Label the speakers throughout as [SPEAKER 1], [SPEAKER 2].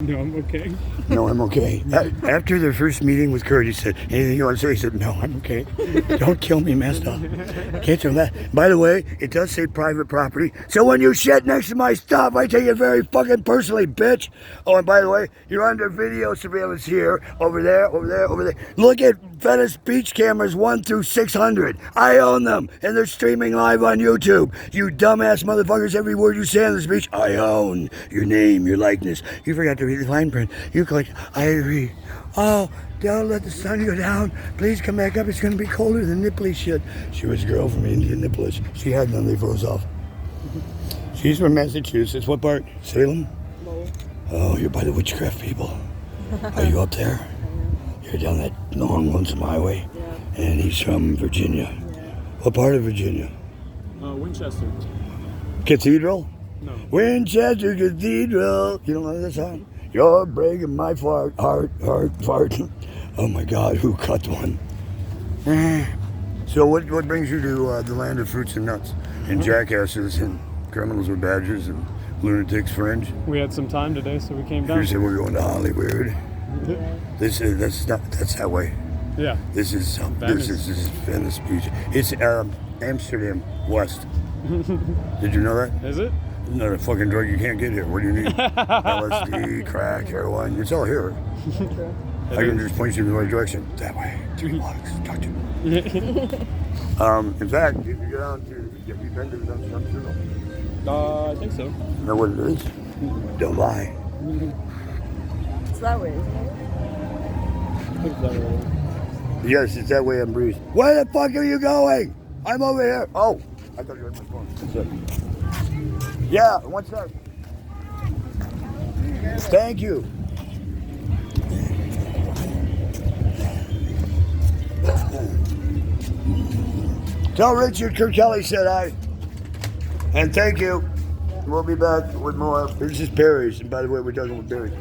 [SPEAKER 1] No, I'm okay.
[SPEAKER 2] No, I'm okay. After their first meeting with Kurt, he said, anything you want to say? He said, no, I'm okay. Don't kill me, Master. Can't tell that. By the way, it does say private property. So when you shit next to my stuff, I take it very fucking personally, bitch. Oh, and by the way, you're under video surveillance here, over there, over there, over there. Look at Venice Beach cameras 1 through 600. I own them, and they're streaming live on YouTube. You dumbass motherfuckers, every word you say on this beach, I own. Your name, your likeness. You forgot to read the fine print. You click, I agree. Oh, don't let the sun go down. Please come back up. It's going to be colder than Nipply shit. She was a girl from Indianapolis. She had none. They froze off. She's from Massachusetts. What part? Salem?
[SPEAKER 3] Lowell.
[SPEAKER 2] Oh, you're by the witchcraft people. Are you up there? You're down that long lonesome highway.
[SPEAKER 3] Yeah.
[SPEAKER 2] And he's from Virginia.
[SPEAKER 3] Yeah.
[SPEAKER 2] What part of Virginia?
[SPEAKER 1] Winchester.
[SPEAKER 2] Cathedral?
[SPEAKER 1] No.
[SPEAKER 2] Winchester Cathedral. You don't know that song? You're breaking my heart. Oh my God, who cut one? So what brings you to the land of fruits and nuts and jackasses and criminals with badges and lunatics fringe?
[SPEAKER 1] We had some time today, so we came
[SPEAKER 2] You
[SPEAKER 1] down.
[SPEAKER 2] said we're going to Hollywood.
[SPEAKER 3] Yeah.
[SPEAKER 2] That's that way.
[SPEAKER 1] Yeah.
[SPEAKER 2] This is Venice Beach. It's Amsterdam West. Did you know that?
[SPEAKER 1] Is it?
[SPEAKER 2] It's not a fucking drug you can't get here. What do you need? LSD, crack, heroin. It's all here.
[SPEAKER 3] True.
[SPEAKER 2] I can just point you in the right direction. That way. 3 blocks. Talk to me. In fact, if you go down to, have you been to the Dumpster?
[SPEAKER 1] I think so.
[SPEAKER 2] Know what it is? Don't lie.
[SPEAKER 3] It's that way, isn't it?
[SPEAKER 1] I think that way.
[SPEAKER 2] Yes, it's that way on Breeze. Where the fuck are you going? I'm over here. Oh, I thought you were on my phone. One sec. Yeah, 1 sec. Thank you. Tell Richard Kurt Kelly said hi. And thank you. We'll be back with more. This is Barry's. And by the way, we're talking with Barry.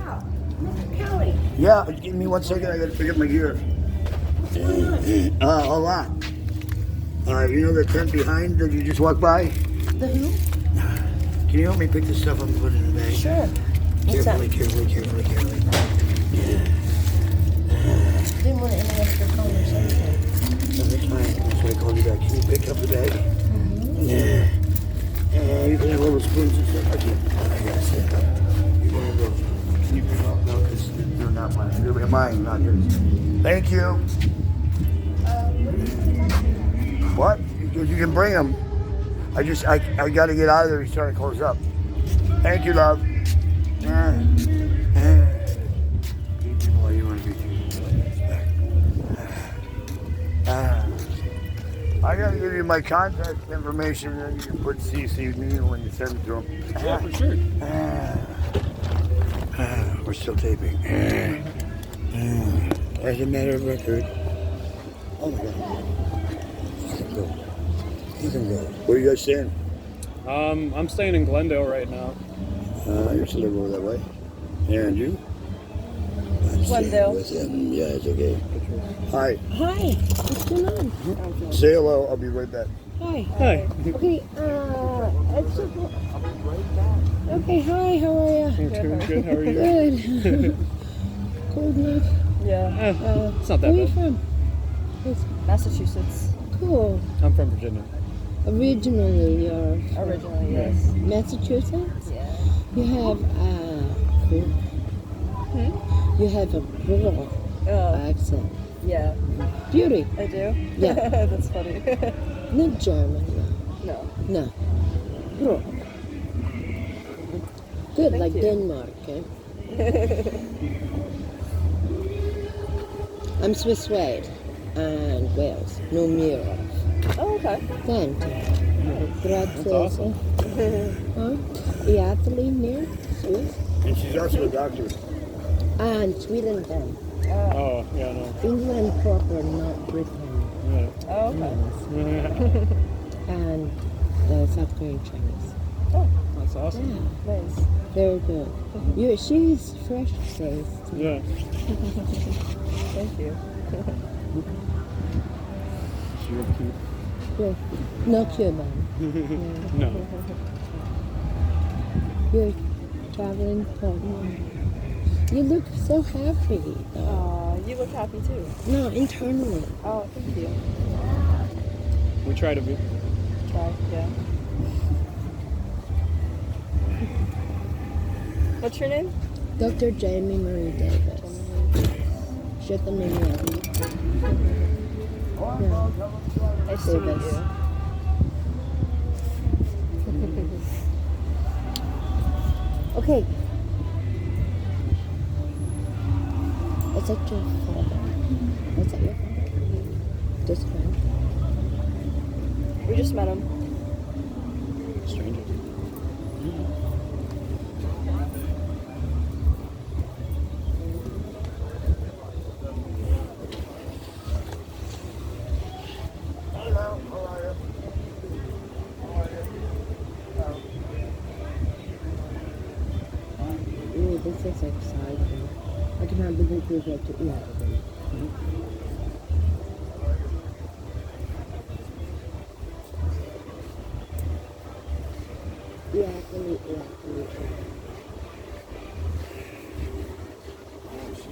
[SPEAKER 3] Kelly.
[SPEAKER 2] Yeah, give me 1 second. I gotta pick up my gear. Hold on. You know the tent behind that you just walked by?
[SPEAKER 3] The who?
[SPEAKER 2] Can you help me pick this stuff up and put it in the bag?
[SPEAKER 3] Sure. What's
[SPEAKER 2] Carefully,
[SPEAKER 3] that?
[SPEAKER 2] carefully.
[SPEAKER 3] Didn't want to interrupt your conversation.
[SPEAKER 2] That's fine. That's why I called you back. Can you pick up the bag? Yeah. You can have all the spoons and stuff. I gotta stand up. You can have those. Can you pick up? No, because they're not mine. They're mine, not yours. Thank you. What? You can bring them. I gotta get out of there. He's trying to close up. Thank you, love. I gotta give you my contact information, and you can put CC me when you send it to him.
[SPEAKER 1] Yeah, for sure.
[SPEAKER 2] We're still taping. As a matter of record. Oh my God. You can go. Where are you guys staying?
[SPEAKER 1] I'm staying in Glendale right now.
[SPEAKER 2] You're still over that way. And you? I'm staying
[SPEAKER 3] Glendale.
[SPEAKER 2] with him. Yeah, it's okay. Hi.
[SPEAKER 4] Hi, what's going on?
[SPEAKER 2] Say hello. I'll be right back.
[SPEAKER 4] Hi.
[SPEAKER 1] Hi.
[SPEAKER 4] Okay, it's okay, hi, how are you?
[SPEAKER 1] Good. How are you?
[SPEAKER 4] Good. Cold enough.
[SPEAKER 3] Yeah.
[SPEAKER 1] It's not that
[SPEAKER 4] Where are you
[SPEAKER 1] bad.
[SPEAKER 4] from?
[SPEAKER 3] Massachusetts.
[SPEAKER 4] Cool.
[SPEAKER 1] I'm from Virginia.
[SPEAKER 4] Originally, you're from
[SPEAKER 3] Originally, yes.
[SPEAKER 4] Massachusetts?
[SPEAKER 3] Yeah.
[SPEAKER 4] You have you have a rural accent.
[SPEAKER 3] Yeah.
[SPEAKER 4] Beauty.
[SPEAKER 3] I do?
[SPEAKER 4] Yeah.
[SPEAKER 3] That's funny.
[SPEAKER 4] Not German,
[SPEAKER 3] No.
[SPEAKER 4] no. Rural. Good,
[SPEAKER 3] Thank
[SPEAKER 4] like
[SPEAKER 3] you.
[SPEAKER 4] Denmark, eh? I'm Swiss Suede and Wales, no mirror.
[SPEAKER 3] Oh, okay.
[SPEAKER 4] Tanto. Grazie.
[SPEAKER 1] awesome.
[SPEAKER 4] Italy near Swiss.
[SPEAKER 2] And she's also a doctor.
[SPEAKER 4] And Sweden then.
[SPEAKER 1] Oh, yeah, no.
[SPEAKER 4] England proper, not Britain.
[SPEAKER 1] Yeah.
[SPEAKER 3] Oh, okay.
[SPEAKER 4] And South Korean Chinese.
[SPEAKER 1] That's awesome.
[SPEAKER 4] Yeah,
[SPEAKER 3] Nice.
[SPEAKER 4] very good. She's fresh faced.
[SPEAKER 1] Yeah.
[SPEAKER 3] Thank you.
[SPEAKER 1] She was cute.
[SPEAKER 4] Yeah. Not Cuban.
[SPEAKER 1] No.
[SPEAKER 4] Your traveling partner. You look so happy.
[SPEAKER 5] You look happy too.
[SPEAKER 4] No, internally.
[SPEAKER 5] Oh, thank you.
[SPEAKER 1] We try to be.
[SPEAKER 5] Try, yeah. What's your name?
[SPEAKER 4] Dr. Jamie Marie Davis. Shut the name of me. No.
[SPEAKER 5] Nice to meet
[SPEAKER 4] Davis.
[SPEAKER 5] you.
[SPEAKER 4] Okay. What's that your father? What's that your father? This friend.
[SPEAKER 5] We just met him.
[SPEAKER 1] Stranger.
[SPEAKER 4] Ooh, this is exciting. I cannot believe we get to eat it.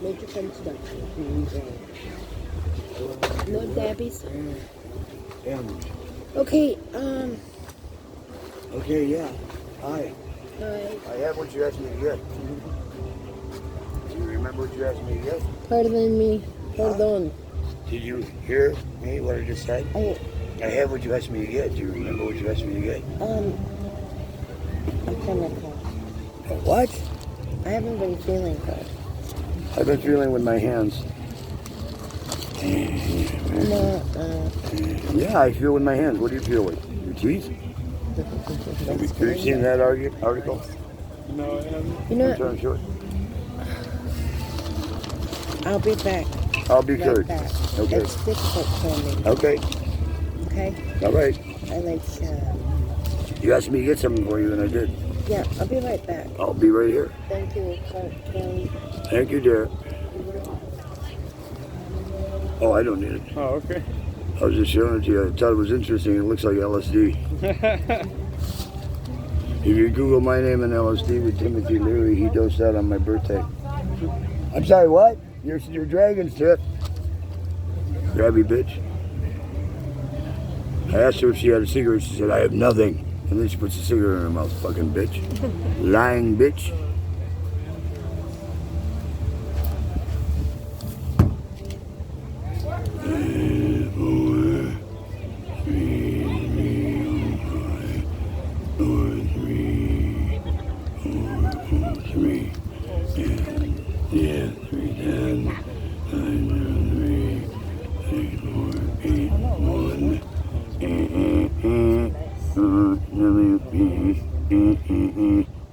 [SPEAKER 4] Make your introduction. No Debbie's. Okay,
[SPEAKER 2] Okay, yeah. Hi. I have what you asked me to get. Do you remember what you asked me to get?
[SPEAKER 4] pardon me. Pardon.
[SPEAKER 2] Did you hear me, what I just said? I have what you asked me to get. Do you remember what you asked me to get?
[SPEAKER 4] I cannot call.
[SPEAKER 2] What?
[SPEAKER 4] I haven't been feeling good.
[SPEAKER 2] I've been feeling with my hands.
[SPEAKER 4] No,
[SPEAKER 2] Yeah, I feel with my hands. What do you feel with? Your teeth? Have you seen that article?
[SPEAKER 1] No,
[SPEAKER 4] you know what?
[SPEAKER 2] Turn short.
[SPEAKER 4] I'll be back.
[SPEAKER 2] I'll be
[SPEAKER 4] Right
[SPEAKER 2] cured.
[SPEAKER 4] back.
[SPEAKER 2] Okay.
[SPEAKER 4] It's difficult for me.
[SPEAKER 2] Okay.
[SPEAKER 4] Okay?
[SPEAKER 2] All right.
[SPEAKER 4] I like,
[SPEAKER 2] You asked me to get something for you, and I did.
[SPEAKER 4] yeah, I'll be right back.
[SPEAKER 2] I'll be right here.
[SPEAKER 4] Thank you, Kelly.
[SPEAKER 2] Thank you, dear. Oh, I don't need it.
[SPEAKER 1] oh, okay.
[SPEAKER 2] I was just showing it to you. I thought it was interesting. It looks like LSD. If you Google my name and LSD with Timothy Leary, he dosed that on my birthday. I'm sorry, what? Your dragon strip. Grabby bitch. I asked her if she had a cigarette. She said, I have nothing. And then she puts a cigarette in her mouth. Fucking bitch. Lying bitch.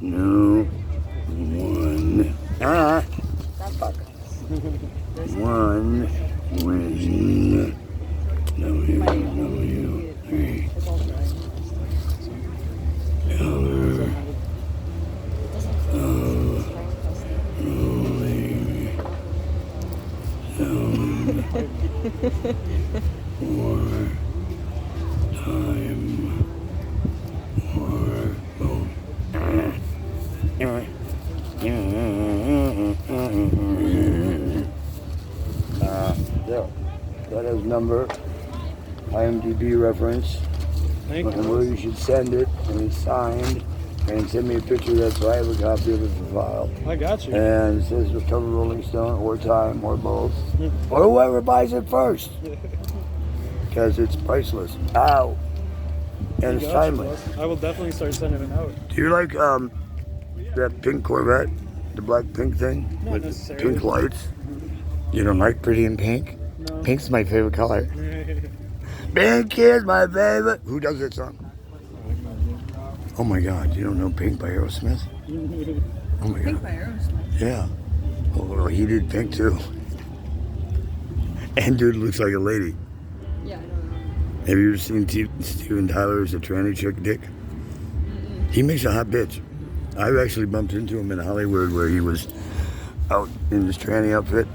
[SPEAKER 2] No. One. Ah. Fuck. One. Win. W3. Color of rolling sound for time or both. Yeah, that is number, IMDb reference,
[SPEAKER 1] Thank
[SPEAKER 2] and
[SPEAKER 1] you.
[SPEAKER 2] where you should send it, and it's signed, and send me a picture of that so I have a copy of it for file.
[SPEAKER 1] I got you.
[SPEAKER 2] And it says with cover Rolling Stone or Time or both, or whoever buys it first, because it's priceless. Ow, and it's
[SPEAKER 1] Gotcha,
[SPEAKER 2] timely.
[SPEAKER 1] boss. I will definitely start sending it out.
[SPEAKER 2] Do you like that pink Corvette, the black pink thing
[SPEAKER 1] Not
[SPEAKER 2] with
[SPEAKER 1] necessarily.
[SPEAKER 2] pink lights? You don't like Pretty in Pink?
[SPEAKER 1] No.
[SPEAKER 2] Pink's my favorite color. Pink is my favorite. Who does that song? Oh my God! You don't know Pink by Aerosmith? Oh my God!
[SPEAKER 5] Pink by Aerosmith.
[SPEAKER 2] Yeah. Oh, well, he did Pink too. And dude looks like a lady.
[SPEAKER 5] Yeah, I don't know.
[SPEAKER 2] Have you ever seen Steven Tyler's a tranny chick dick? He makes a hot bitch. I've actually bumped into him in Hollywood where he was out in his tranny outfit.